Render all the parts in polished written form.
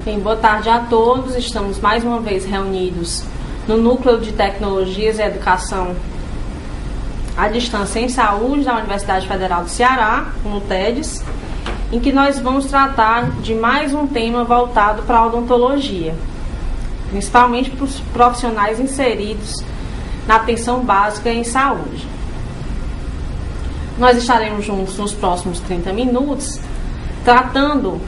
Bem, boa tarde a todos. Estamos mais uma vez reunidos no Núcleo de Tecnologias e Educação à Distância em Saúde da Universidade Federal do Ceará, no TEDS, em que nós vamos tratar de mais um tema voltado para a odontologia, principalmente para os profissionais inseridos na atenção básica em saúde. Nós estaremos juntos nos próximos 30 minutos, tratando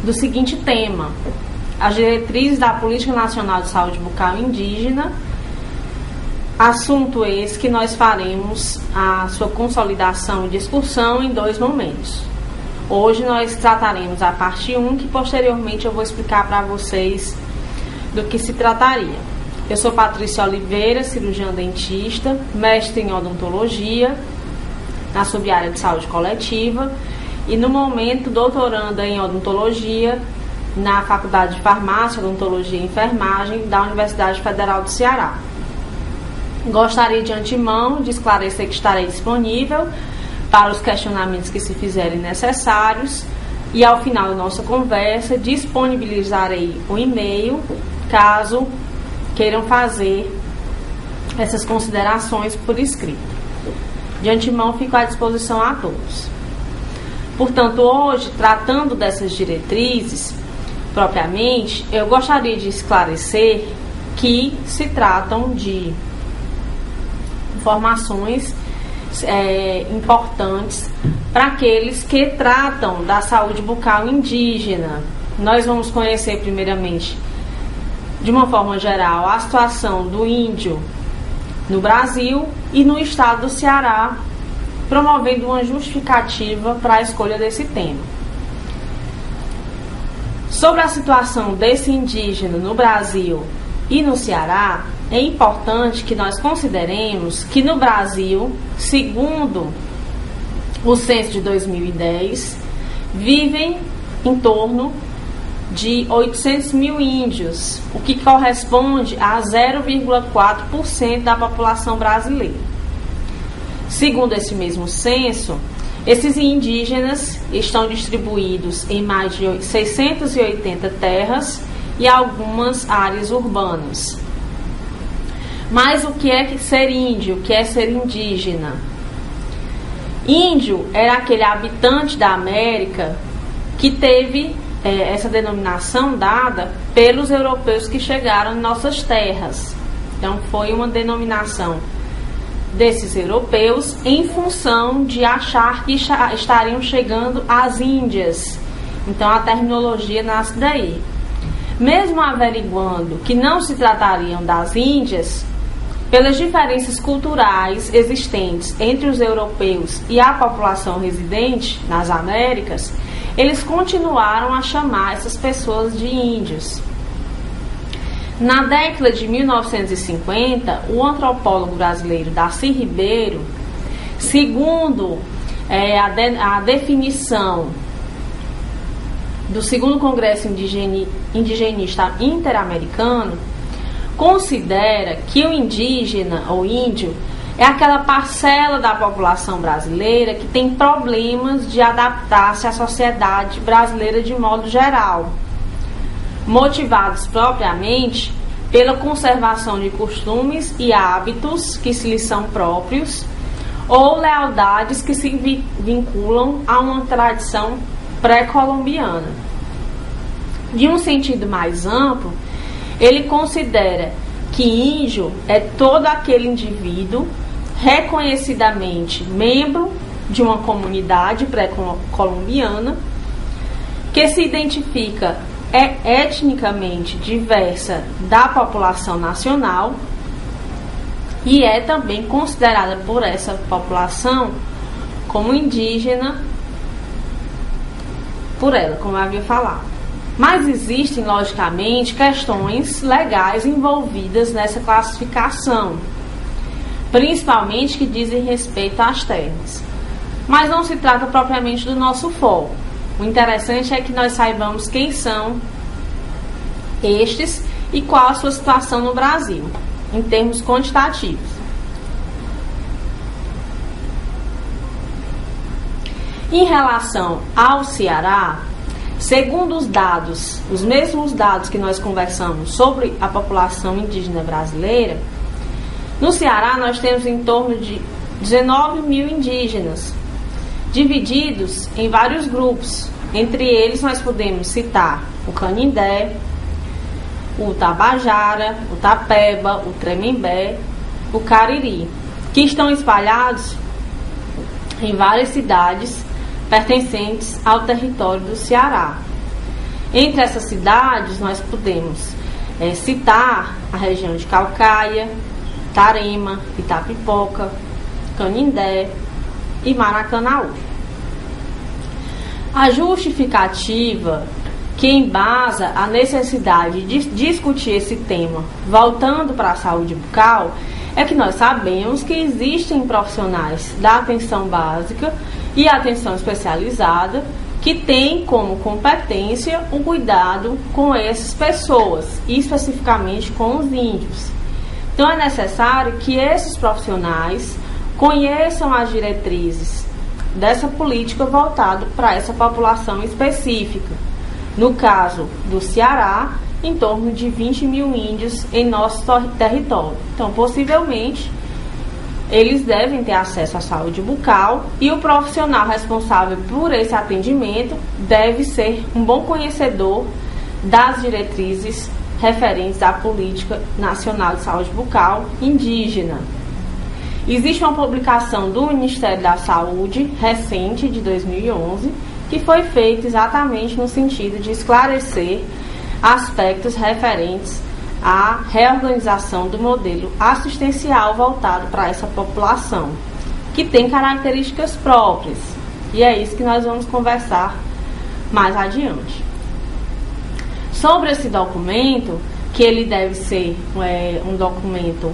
do seguinte tema: as diretrizes da Política Nacional de Saúde Bucal Indígena, assunto esse que nós faremos a sua consolidação e discussão em 2 momentos. Hoje nós trataremos a parte 1, que posteriormente eu vou explicar para vocês do que se trataria. Eu sou Patrícia Oliveira, cirurgiã dentista, mestre em odontologia, na subárea de saúde coletiva, e no momento doutoranda em odontologia na Faculdade de Farmácia, Odontologia e Enfermagem da Universidade Federal do Ceará. Gostaria de antemão de esclarecer que estarei disponível para os questionamentos que se fizerem necessários e ao final da nossa conversa disponibilizarei o e-mail caso queiram fazer essas considerações por escrito. De antemão fico à disposição a todos. Portanto, hoje, tratando dessas diretrizes, propriamente, eu gostaria de esclarecer que se tratam de informações importantes para aqueles que tratam da saúde bucal indígena. Nós vamos conhecer, primeiramente, de uma forma geral, a situação do índio no Brasil e no estado do Ceará, promovendo uma justificativa para a escolha desse tema. Sobre a situação desse indígena no Brasil e no Ceará, é importante que nós consideremos que no Brasil, segundo o censo de 2010, vivem em torno de 800 mil índios, o que corresponde a 0,4% da população brasileira. Segundo esse mesmo censo, esses indígenas estão distribuídos em mais de 680 terras e algumas áreas urbanas. Mas o que é ser índio? O que é ser indígena? Índio era aquele habitante da América que teve essa denominação dada pelos europeus que chegaram em nossas terras. Então foi uma denominação desses europeus em função de achar que estariam chegando às Índias. Então a terminologia nasce daí. Mesmo averiguando que não se tratariam das Índias, pelas diferenças culturais existentes entre os europeus e a população residente nas Américas, eles continuaram a chamar essas pessoas de índios. Na década de 1950, o antropólogo brasileiro Darcy Ribeiro, segundo a definição do segundo Congresso Indigenista Interamericano, considera que o indígena ou índio é aquela parcela da população brasileira que tem problemas de adaptar-se à sociedade brasileira de modo geral, motivados propriamente pela conservação de costumes e hábitos que se lhes são próprios ou lealdades que se vinculam a uma tradição pré-colombiana. De um sentido mais amplo, ele considera que índio é todo aquele indivíduo reconhecidamente membro de uma comunidade pré-colombiana que se identifica etnicamente diversa da população nacional e é também considerada por essa população como indígena por ela, como eu havia falado. Mas existem, logicamente, questões legais envolvidas nessa classificação, principalmente que dizem respeito às terras. Mas não se trata propriamente do nosso foco. O interessante é que nós saibamos quem são estes e qual a sua situação no Brasil. em termos quantitativos. Em relação ao Ceará, segundo os dados, os mesmos dados que nós conversamos sobre a população indígena brasileira, no Ceará nós temos em torno de 19 mil indígenas, divididos em vários grupos. Entre eles nós podemos citar o Canindé, o Tabajara, o Tapeba, o Tremembé, o Cariri, que estão espalhados em várias cidades pertencentes ao território do Ceará. Entre essas cidades nós podemos citar a região de Caucaia, Tarema, Itapipoca, Canindé e Maracanaú. A justificativa que embasa a necessidade de discutir esse tema, voltando para a saúde bucal, é que nós sabemos que existem profissionais da atenção básica e atenção especializada que têm como competência o cuidado com essas pessoas, e especificamente com os índios. Então é necessário que esses profissionais conheçam as diretrizes dessa política voltada para essa população específica. No caso do Ceará, em torno de 20 mil índios em nosso território. Então, possivelmente, eles devem ter acesso à saúde bucal e o profissional responsável por esse atendimento deve ser um bom conhecedor das diretrizes referentes à Política Nacional de Saúde Bucal Indígena. Existe uma publicação do Ministério da Saúde recente, de 2011, que foi feita exatamente no sentido de esclarecer aspectos referentes à reorganização do modelo assistencial voltado para essa população, que tem características próprias. E é isso que nós vamos conversar mais adiante. Sobre esse documento, que ele deve ser um documento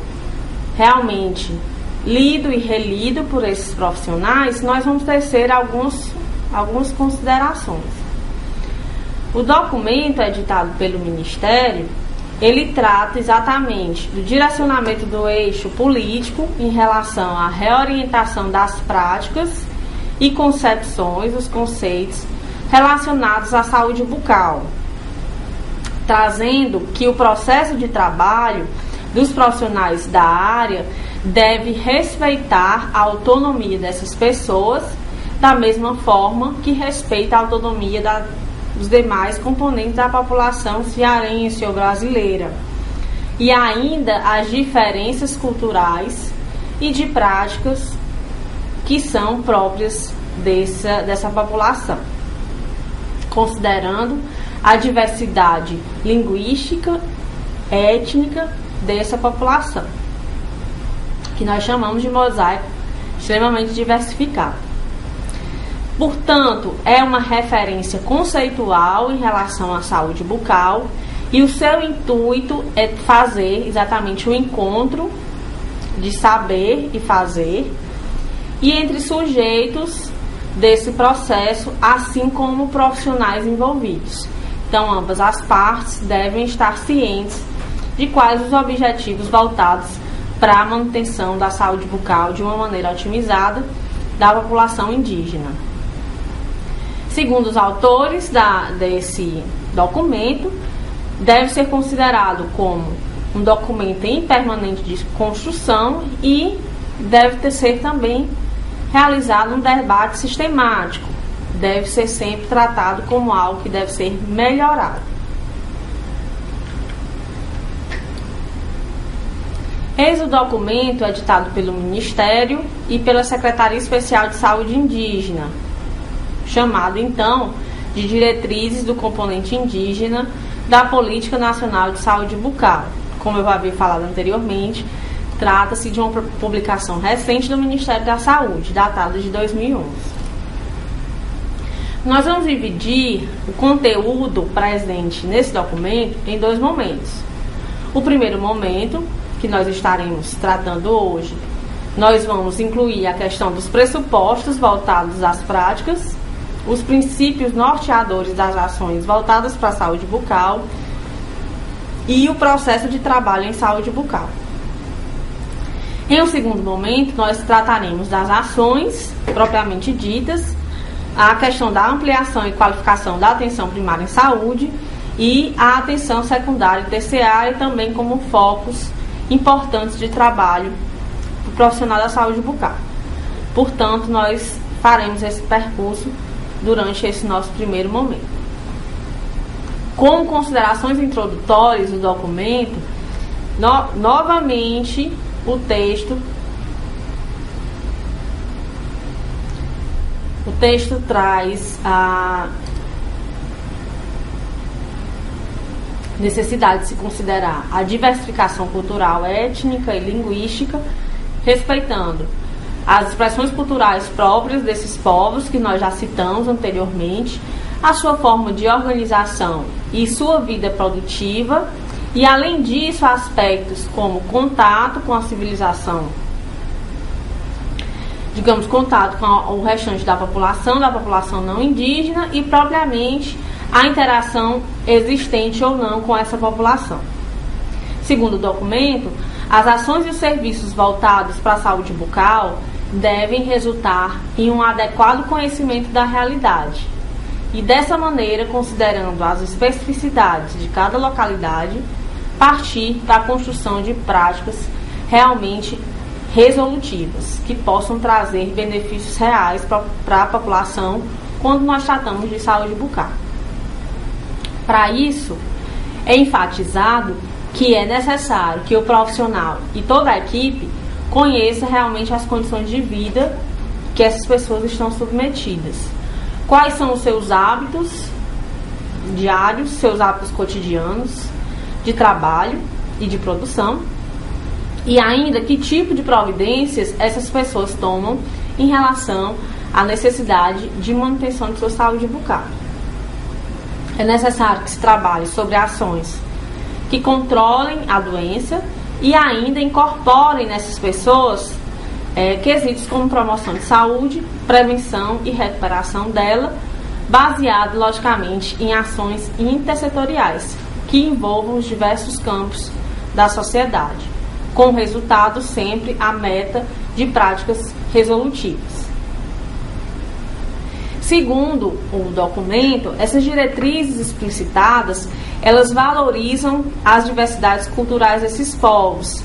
realmente lido e relido por esses profissionais, nós vamos tecer algumas considerações. O documento editado pelo Ministério, ele trata exatamente do direcionamento do eixo político em relação à reorientação das práticas e concepções, os conceitos relacionados à saúde bucal, trazendo que o processo de trabalho dos profissionais da área deve respeitar a autonomia dessas pessoas, da mesma forma que respeita a autonomia dos demais componentes da população cearense ou brasileira, e ainda as diferenças culturais e de práticas que são próprias dessa população, considerando a diversidade linguística, étnica dessa população, que nós chamamos de mosaico extremamente diversificado. Portanto, é uma referência conceitual em relação à saúde bucal, e o seu intuito é fazer exatamente o encontro de saber e fazer e entre sujeitos desse processo, assim como profissionais envolvidos. Então, ambas as partes devem estar cientes de quais os objetivos voltados para a manutenção da saúde bucal de uma maneira otimizada da população indígena. Segundo os autores desse documento, deve ser considerado como um documento em permanente de construção e deve ser também realizado um debate sistemático. Deve ser sempre tratado como algo que deve ser melhorado. Eis o documento editado pelo Ministério e pela Secretaria Especial de Saúde Indígena, chamado então de Diretrizes do Componente Indígena da Política Nacional de Saúde Bucal. Como eu já havia falado anteriormente, trata-se de uma publicação recente do Ministério da Saúde, datada de 2011. Nós vamos dividir o conteúdo presente nesse documento em dois momentos. O primeiro momento, que nós estaremos tratando hoje, nós vamos incluir a questão dos pressupostos voltados às práticas, os princípios norteadores das ações voltadas para a saúde bucal e o processo de trabalho em saúde bucal. Em um segundo momento, nós trataremos das ações propriamente ditas, a questão da ampliação e qualificação da atenção primária em saúde e a atenção secundária e terciária, também como focos importantes de trabalho do profissional da saúde bucal. Portanto, nós faremos esse percurso durante esse nosso primeiro momento. Com considerações introdutórias do documento, novamente o texto traz a necessidade de se considerar a diversificação cultural, étnica e linguística, respeitando as expressões culturais próprias desses povos que nós já citamos anteriormente, a sua forma de organização e sua vida produtiva, e além disso aspectos como contato com a civilização, digamos, contato com o restante da população não indígena e propriamente a interação existente ou não com essa população. Segundo o documento, as ações e os serviços voltados para a saúde bucal devem resultar em um adequado conhecimento da realidade e, dessa maneira, considerando as especificidades de cada localidade, partir para a construção de práticas realmente resolutivas, que possam trazer benefícios reais para a população quando nós tratamos de saúde bucal. Para isso, é enfatizado que é necessário que o profissional e toda a equipe conheça realmente as condições de vida que essas pessoas estão submetidas. Quais são os seus hábitos diários, seus hábitos cotidianos de trabalho e de produção, e ainda que tipo de providências essas pessoas tomam em relação à necessidade de manutenção de sua saúde bucal. É necessário que se trabalhe sobre ações que controlem a doença e ainda incorporem nessas pessoas quesitos como promoção de saúde, prevenção e recuperação dela, baseado, logicamente, em ações intersetoriais que envolvam os diversos campos da sociedade, com resultado sempre a meta de práticas resolutivas. Segundo o documento, essas diretrizes explicitadas, elas valorizam as diversidades culturais desses povos,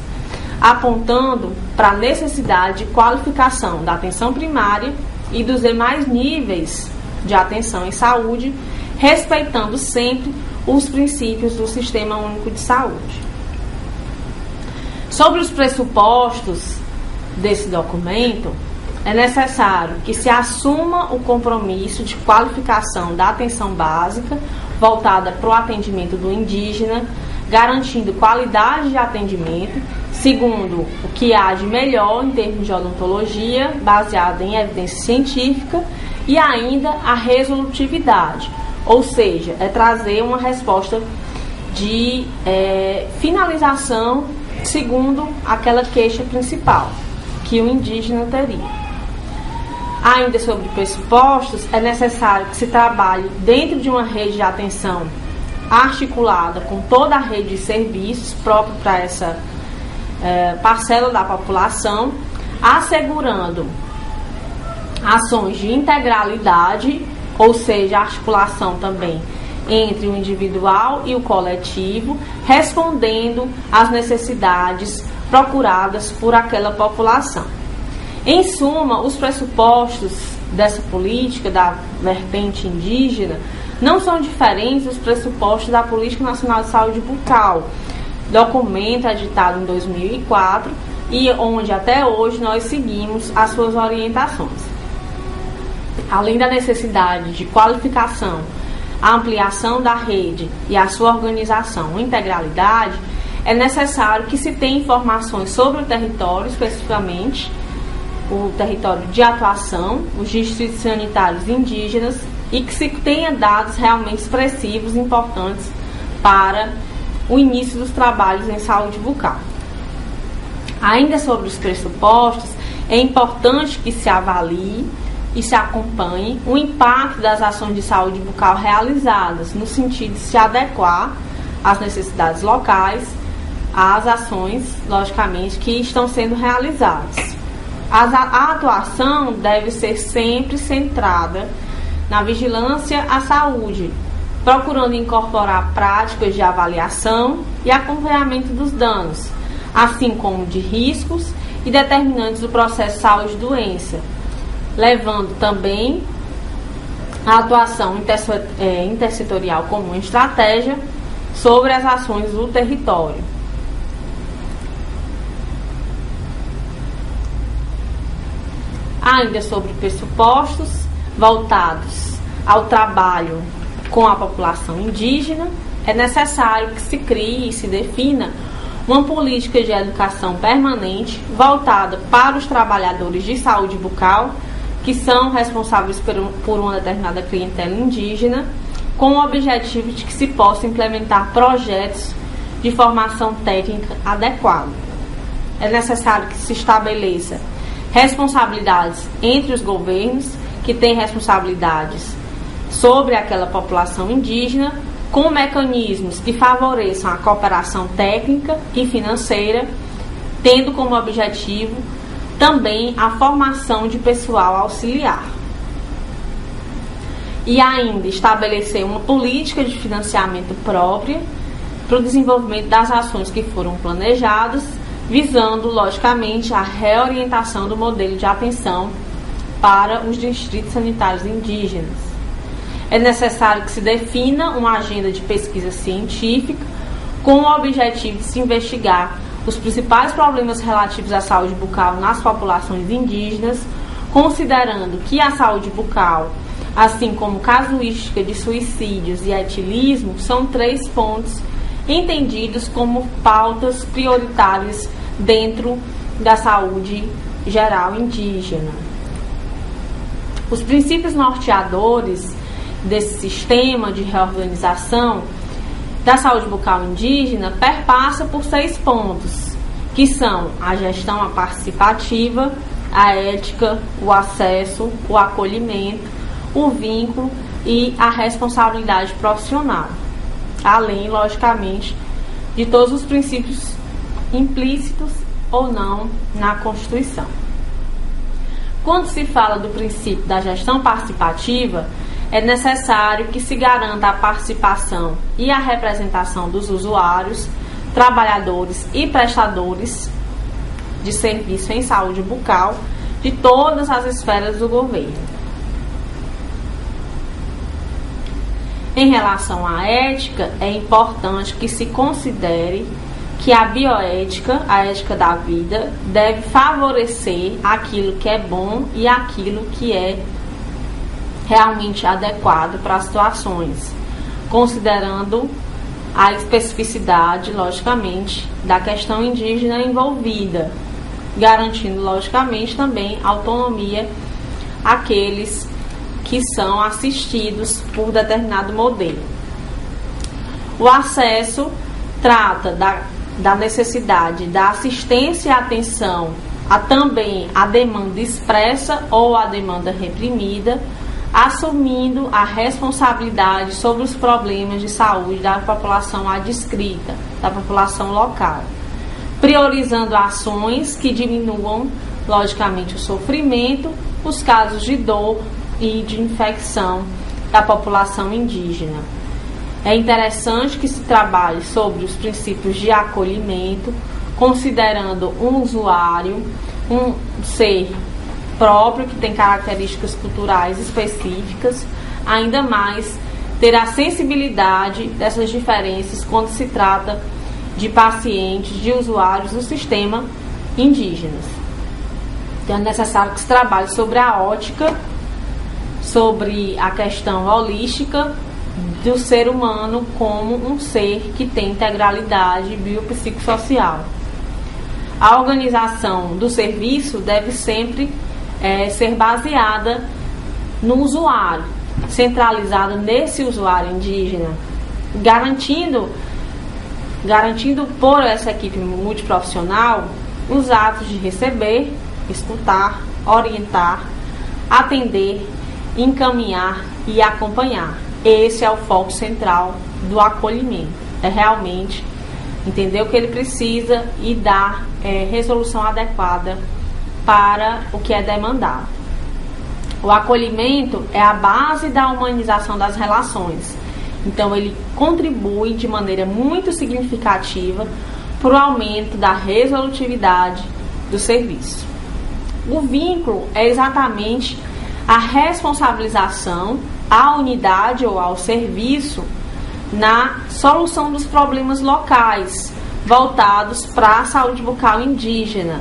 apontando para a necessidade de qualificação da atenção primária e dos demais níveis de atenção em saúde, respeitando sempre os princípios do Sistema Único de Saúde. Sobre os pressupostos desse documento, é necessário que se assuma o compromisso de qualificação da atenção básica voltada para o atendimento do indígena, garantindo qualidade de atendimento, segundo o que há de melhor em termos de odontologia, baseada em evidência científica, e ainda a resolutividade, ou seja, é trazer uma resposta de finalização segundo aquela queixa principal que o indígena teria. Ainda sobre pressupostos, é necessário que se trabalhe dentro de uma rede de atenção articulada com toda a rede de serviços própria para essa parcela da população, assegurando ações de integralidade, ou seja, articulação também entre o individual e o coletivo, respondendo às necessidades procuradas por aquela população. Em suma, os pressupostos dessa política da vertente indígena não são diferentes dos pressupostos da Política Nacional de Saúde Bucal, documento editado em 2004 e onde até hoje nós seguimos as suas orientações. Além da necessidade de qualificação, a ampliação da rede e a sua organização em integralidade, é necessário que se tenha informações sobre o território, especificamente o território de atuação, os distritos sanitários indígenas, e que se tenha dados realmente expressivos e importantes para o início dos trabalhos em saúde bucal. Ainda sobre os pressupostos, é importante que se avalie e se acompanhe o impacto das ações de saúde bucal realizadas, no sentido de se adequar às necessidades locais, às ações, logicamente, que estão sendo realizadas. A atuação deve ser sempre centrada na vigilância à saúde, procurando incorporar práticas de avaliação e acompanhamento dos danos, assim como de riscos e determinantes do processo de saúde-doença, levando também a atuação intersetorial como uma estratégia sobre as ações do território. Ainda sobre pressupostos voltados ao trabalho com a população indígena, é necessário que se crie e se defina uma política de educação permanente voltada para os trabalhadores de saúde bucal, que são responsáveis por uma determinada clientela indígena, com o objetivo de que se possa implementar projetos de formação técnica adequada. É necessário que se estabeleça responsabilidades entre os governos, que têm responsabilidades sobre aquela população indígena, com mecanismos que favoreçam a cooperação técnica e financeira, tendo como objetivo também a formação de pessoal auxiliar. E ainda estabelecer uma política de financiamento própria para o desenvolvimento das ações que foram planejadas, visando, logicamente, a reorientação do modelo de atenção para os distritos sanitários indígenas. É necessário que se defina uma agenda de pesquisa científica com o objetivo de se investigar os principais problemas relativos à saúde bucal nas populações indígenas, considerando que a saúde bucal, assim como casuística de suicídios e etilismo, são 3 pontos entendidos como pautas prioritárias dentro da saúde geral indígena. Os princípios norteadores desse sistema de reorganização da saúde bucal indígena perpassa por 6 pontos, que são a gestão participativa, a ética, o acesso, o acolhimento, o vínculo e a responsabilidade profissional, além, logicamente, de todos os princípios implícitos ou não na Constituição. Quando se fala do princípio da gestão participativa, é necessário que se garanta a participação e a representação dos usuários, trabalhadores e prestadores de serviço em saúde bucal de todas as esferas do governo. Em relação à ética, é importante que se considere que a bioética, a ética da vida, deve favorecer aquilo que é bom e aquilo que é realmente adequado para as situações, considerando a especificidade, logicamente, da questão indígena envolvida, garantindo, logicamente, também autonomia àqueles que são assistidos por determinado modelo. O acesso trata da necessidade da assistência e atenção também à demanda expressa ou à demanda reprimida, assumindo a responsabilidade sobre os problemas de saúde da população adscrita, da população local, priorizando ações que diminuam, logicamente, o sofrimento, os casos de dor e de infecção da população indígena. É interessante que se trabalhe sobre os princípios de acolhimento, considerando um usuário, um ser próprio, que tem características culturais específicas, ainda mais ter a sensibilidade dessas diferenças quando se trata de pacientes, de usuários do sistema indígenas. Então é necessário que se trabalhe sobre a ótica, sobre a questão holística do ser humano como um ser que tem integralidade biopsicossocial. A organização do serviço deve sempre ser baseada no usuário, centralizada nesse usuário indígena, garantindo por essa equipe multiprofissional os atos de receber, escutar, orientar, atender, encaminhar e acompanhar. Esse é o foco central do acolhimento. É realmente entender o que ele precisa e dar resolução adequada para o que é demandado. O acolhimento é a base da humanização das relações. Então, ele contribui de maneira muito significativa para o aumento da resolutividade do serviço. O vínculo é exatamente a responsabilização à unidade ou ao serviço na solução dos problemas locais voltados para a saúde bucal indígena.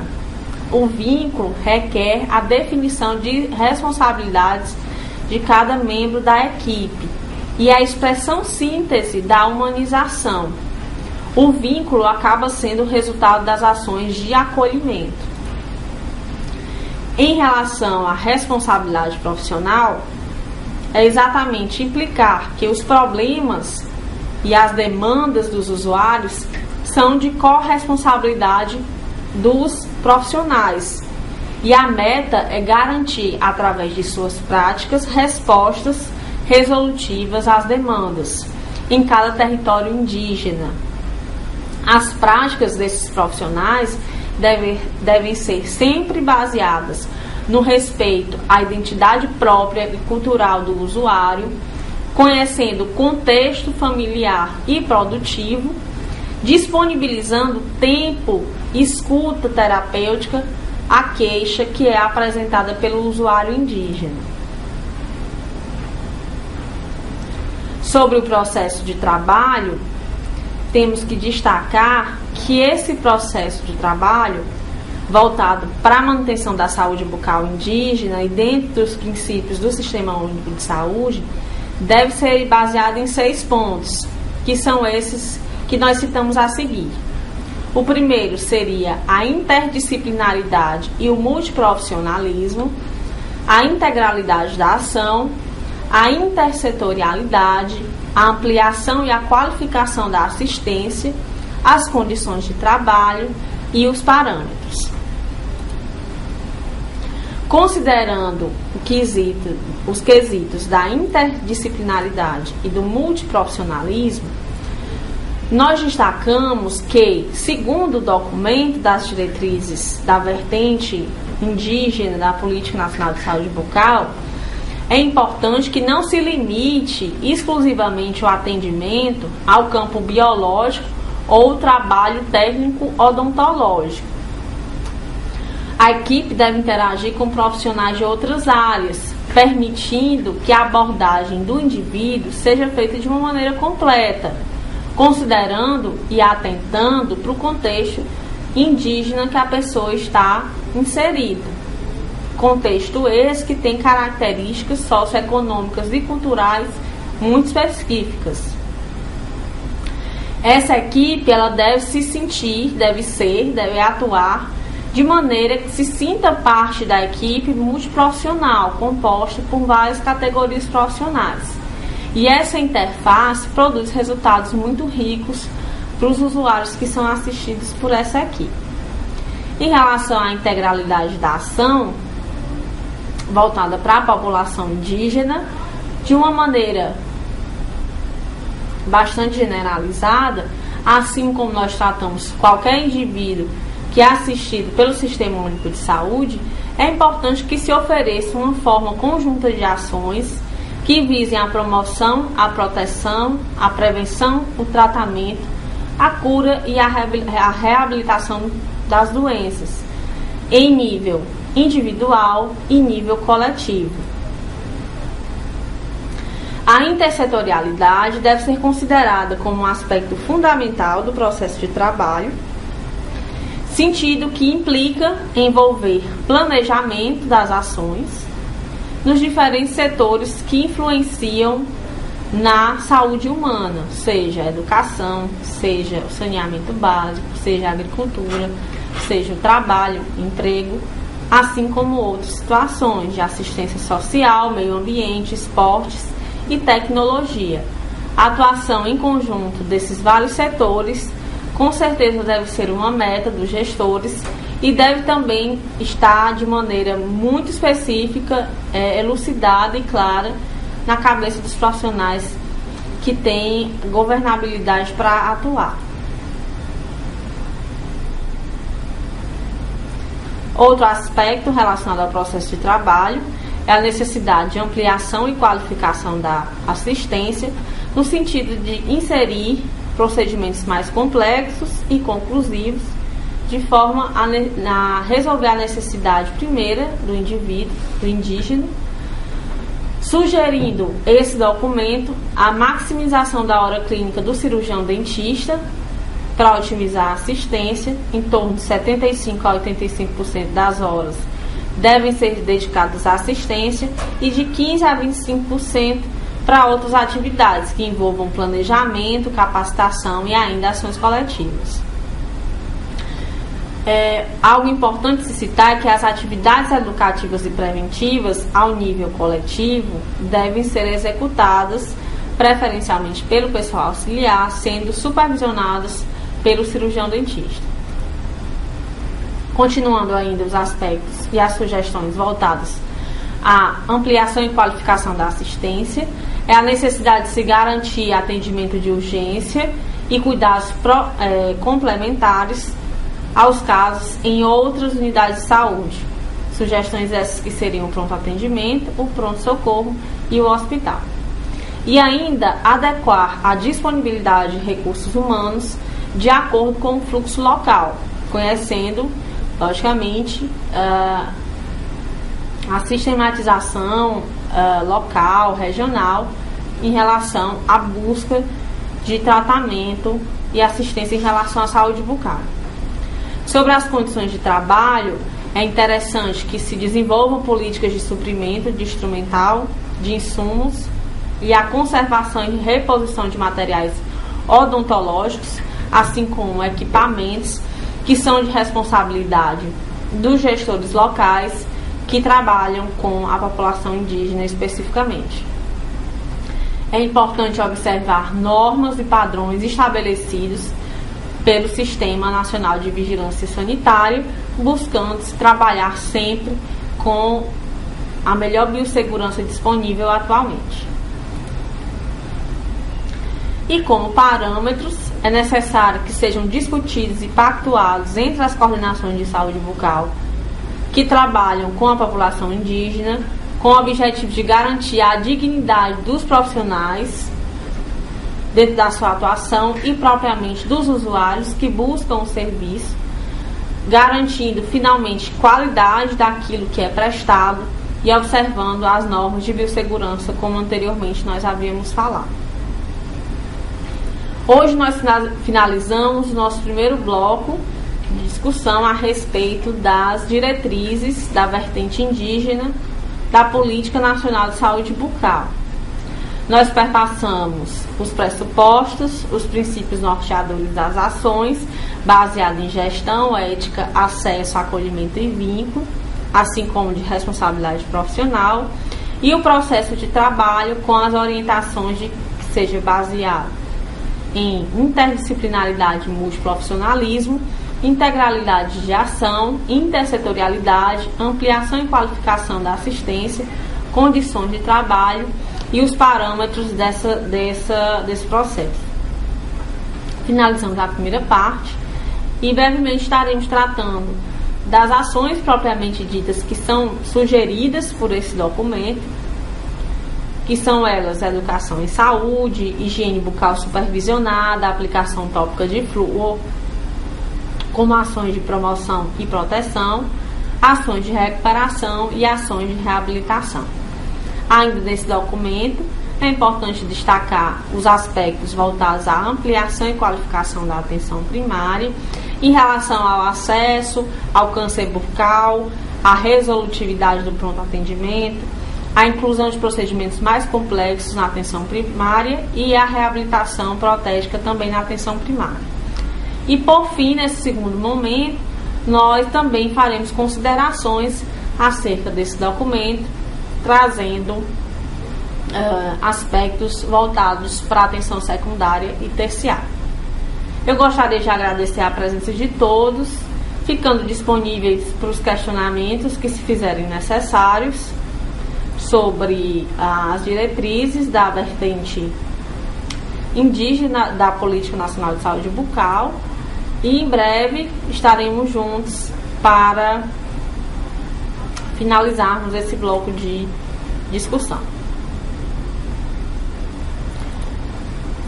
O vínculo requer a definição de responsabilidades de cada membro da equipe e a expressão síntese da humanização. O vínculo acaba sendo o resultado das ações de acolhimento. Em relação à responsabilidade profissional, é exatamente implicar que os problemas e as demandas dos usuários são de corresponsabilidade dos profissionais. E a meta é garantir, através de suas práticas, respostas resolutivas às demandas em cada território indígena. As práticas desses profissionais devem ser sempre baseadas no respeito à identidade própria e cultural do usuário, conhecendo o contexto familiar e produtivo, disponibilizando tempo e escuta terapêutica à queixa que é apresentada pelo usuário indígena. Sobre o processo de trabalho, temos que destacar que esse processo de trabalho voltado para a manutenção da saúde bucal indígena e dentro dos princípios do Sistema Único de Saúde deve ser baseado em 6 pontos, que são esses que nós citamos a seguir. O primeiro seria a interdisciplinaridade e o multiprofissionalismo, a integralidade da ação, a intersetorialidade, a ampliação e a qualificação da assistência, as condições de trabalho e os parâmetros. Considerando os quesitos da interdisciplinaridade e do multiprofissionalismo, nós destacamos que, segundo o documento das diretrizes da vertente indígena da Política Nacional de Saúde Bucal, é importante que não se limite exclusivamente o atendimento ao campo biológico ou trabalho técnico odontológico. A equipe deve interagir com profissionais de outras áreas, permitindo que a abordagem do indivíduo seja feita de uma maneira completa, considerando e atentando para o contexto indígena que a pessoa está inserida. Contexto esse que tem características socioeconômicas e culturais muito específicas. Essa equipe ela deve se sentir, deve atuar de maneira que se sinta parte da equipe multiprofissional, composta por várias categorias profissionais. E essa interface produz resultados muito ricos para os usuários que são assistidos por essa equipe. Em relação à integralidade da ação, voltada para a população indígena, de uma maneira bastante generalizada, assim como nós tratamos qualquer indivíduo que é assistido pelo Sistema Único de Saúde, é importante que se ofereça uma forma conjunta de ações que visem a promoção, a proteção, a prevenção, o tratamento, a cura e a reabilitação das doenças, em nível individual e nível coletivo. A intersetorialidade deve ser considerada como um aspecto fundamental do processo de trabalho, sentido que implica envolver planejamento das ações nos diferentes setores que influenciam na saúde humana, seja a educação, seja o saneamento básico, seja a agricultura, seja o trabalho, emprego, assim como outras situações de assistência social, meio ambiente, esportes e tecnologia. A atuação em conjunto desses vários setores com certeza deve ser uma meta dos gestores e deve também estar de maneira muito específica, elucidada e clara na cabeça dos profissionais que têm governabilidade para atuar. Outro aspecto relacionado ao processo de trabalho é a necessidade de ampliação e qualificação da assistência, no sentido de inserir procedimentos mais complexos e conclusivos, de forma a resolver a necessidade primeira do indivíduo, do indígena, sugerindo esse documento a maximização da hora clínica do cirurgião dentista para otimizar a assistência. Em torno de 75% a 85% das horas devem ser dedicadas à assistência e de 15% a 25% para outras atividades que envolvam planejamento, capacitação e ainda ações coletivas. Algo importante se citar é que as atividades educativas e preventivas ao nível coletivo devem ser executadas preferencialmente pelo pessoal auxiliar, sendo supervisionadas pelo cirurgião dentista. Continuando ainda os aspectos e as sugestões voltadas à ampliação e qualificação da assistência, é a necessidade de se garantir atendimento de urgência e cuidados complementares aos casos em outras unidades de saúde. Sugestões essas que seriam o pronto atendimento, o pronto-socorro e o hospital. E ainda adequar a disponibilidade de recursos humanos de acordo com o fluxo local, conhecendo, logicamente, a sistematização local, regional, em relação à busca de tratamento e assistência em relação à saúde bucal. Sobre as condições de trabalho, é interessante que se desenvolvam políticas de suprimento de instrumental, de insumos e a conservação e reposição de materiais odontológicos, assim como equipamentos que são de responsabilidade dos gestores locais que trabalham com a população indígena especificamente. É importante observar normas e padrões estabelecidos pelo Sistema Nacional de Vigilância Sanitária, buscando trabalhar sempre com a melhor biossegurança disponível atualmente. E como parâmetros, é necessário que sejam discutidos e pactuados entre as coordenações de saúde bucal que trabalham com a população indígena, com o objetivo de garantir a dignidade dos profissionais dentro da sua atuação e propriamente dos usuários que buscam o serviço, garantindo finalmente qualidade daquilo que é prestado e observando as normas de biossegurança, como anteriormente nós havíamos falado. Hoje nós finalizamos o nosso primeiro bloco de discussão a respeito das diretrizes da vertente indígena da Política Nacional de Saúde Bucal. Nós perpassamos os pressupostos, os princípios norteadores das ações, baseados em gestão, ética, acesso, acolhimento e vínculo, assim como de responsabilidade profissional, e o processo de trabalho com as orientações de que seja baseado em interdisciplinaridade e multiprofissionalismo, integralidade de ação, intersetorialidade, ampliação e qualificação da assistência, condições de trabalho e os parâmetros desse processo. Finalizamos a primeira parte e brevemente estaremos tratando das ações propriamente ditas que são sugeridas por esse documento, que são elas: educação em saúde, higiene bucal supervisionada, aplicação tópica de flúor, como ações de promoção e proteção, ações de recuperação e ações de reabilitação. Ainda nesse documento, é importante destacar os aspectos voltados à ampliação e qualificação da atenção primária, em relação ao acesso ao câncer bucal, à resolutividade do pronto atendimento, a inclusão de procedimentos mais complexos na atenção primária e a reabilitação protética também na atenção primária. E por fim, nesse segundo momento, nós também faremos considerações acerca desse documento, trazendo aspectos voltados para a atenção secundária e terciária. Eu gostaria de agradecer a presença de todos, ficando disponíveis para os questionamentos que se fizerem necessários sobre as diretrizes da vertente indígena da Política Nacional de Saúde Bucal, e em breve estaremos juntos para finalizarmos esse bloco de discussão.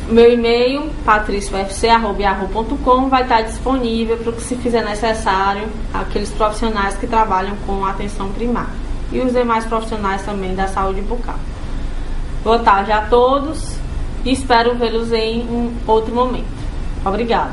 Meu e-mail, patriciofc@yahoo.com, vai estar disponível para o que se fizer necessário aqueles profissionais que trabalham com atenção primária e os demais profissionais também da saúde bucal. Boa tarde a todos e espero vê-los em um outro momento. Obrigada.